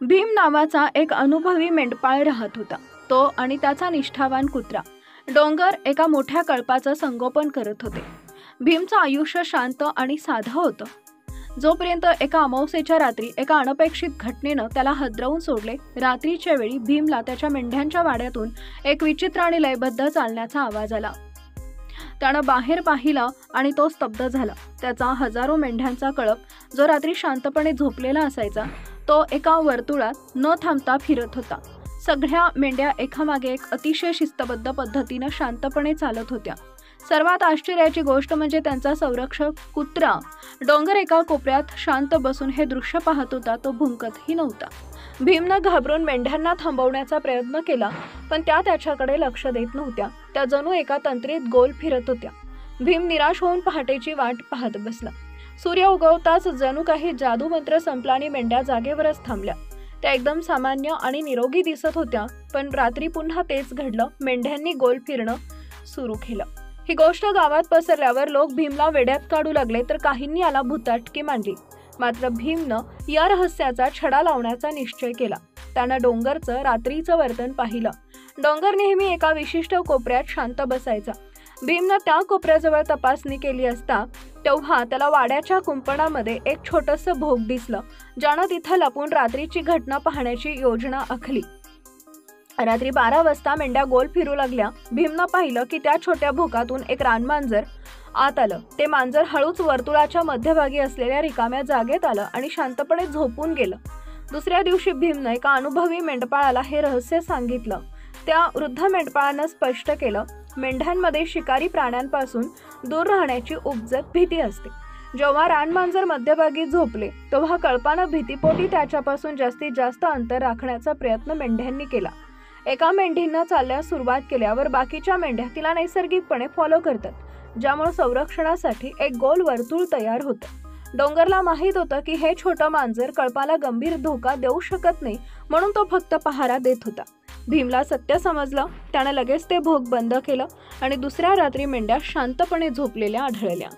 भीम नावाचा एक अनुभवी मेंढपाळ राहत होता। तो आणि त्याचा निष्ठावान कुत्रा डोंगर एका मोठ्या कळपाचं संगोपन करत होते। भीमचं आयुष्य शांत आणि साधं होतं, जोपर्यंत एका अमावस्येच्या रात्री एका अनपेक्षित घटनेनं त्याला हादरवून सोडले। रात्रीच्या वेळी भीमला त्याच्या मेंढ्यांच्या वाड्यातून एक विचित्र आणि लयबद्ध चालण्याचा आवाज आला। त्यानं बाहेर पाहिलं आणि तो स्तब्ध झाला। त्याचा हजारो मेंढ्यांचा कळप, जो रात्री शांतपणे झोपलेला असायचा, तो एका वर्तुळात न थांबता फिरत होता। सगळ्या मेंढ्या एकामागे एक अतिशय शिस्तबद्ध पद्धतीनं शांतपणे चालत होत्या। सर्वात आश्चर्याची गोष्ट म्हणजे त्यांचा संरक्षक कुत्रा डोंगर एका कोपऱ्यात शांत बसून हे दृश्य पाहत होता। तो भुंकतही नव्हता। भीमनं घाबरून मेंढ्यांना थांबवण्याचा प्रयत्न केला, पण त्या त्याच्याकडे लक्ष देत नव्हत्या। त्या जणू एका तंत्रीत गोल फिरत होत्या। भीम निराश होऊन पहाटेची वाट पाहत बसला। सूर्य उगवताच जणू काही जादू मंत्र संपला आणि मेंढ्या जागेवरच थांबल्या। त्या एकदम सामान्य आणि निरोगी दिसत होत्या, पण रात्री पुन्हा तेच घडलं। मेंढ्यांनी गोल फिरणं सुरू केलं। ही गोष्ट गावात पसरल्यावर लोक भीमला वेड्यात काढू लागले, तर काहींनी याला भुताटकी मानली। मात्र भीमनं या रहस्याचा छडा लावण्याचा निश्चय केला। त्यानं डोंगरचं रात्रीचं वर्तन पाहिलं। डोंगर नेहमी एका विशिष्ट कोपऱ्यात शांत बसायचा। भीमनं त्या कोपऱ्याजवळ तपासणी केली असता तेव्हा त्याला वाड्याच्या कुंपणामध्ये एक छोटंसं भोग दिसलं, ज्यानं तिथं लपून रात्रीची घटना पाहण्याची योजना आखली। रात्री 12 वाजता मेंढ्या गोल फिरू लागल्या। भीमनं पाहिलं की त्या छोट्या भोकातून एक रानमांजर आत आलं। ते मांजर हळूच वर्तुळाच्या मध्यभागी असलेल्या रिकाम्या जागेत आलं आणि शांतपणे झोपून गेलं। दुसऱ्या दिवशी भीमनं एका अनुभवी मेंढपाळाला हे रहस्य सांगितलं। त्या वृद्ध मेंढपाळानं स्पष्ट केलं, मेंढ्यांमध्ये शिकारी प्राण्यांपासून दूर राहण्याची उपजत भीती असते। जेव्हा रानमांजर मध्यभागी झोपले, तेव्हा कळपानं भीतीपोटी त्याच्यापासून जास्तीत जास्त अंतर राखण्याचा प्रयत्न मेंढ्यांनी केला। एका मेंढीनं चालण्यास सुरुवात केल्यावर बाकीच्या मेंढ्या तिला नैसर्गिकपणे फॉलो करतात, ज्यामुळे संरक्षणासाठी एक गोल वर्तुळ तयार होतं। डोंगरला माहित होतं की हे छोटं मांजर कळपाला गंभीर धोका देऊ शकत नाही, म्हणून तो फक्त पहारा देत होता। भीमला सत्य समजलं। त्यानं लगेच ते भोग बंद केलं आणि दुसऱ्या रात्री मेंढ्या शांतपणे झोपलेल्या आढळल्या।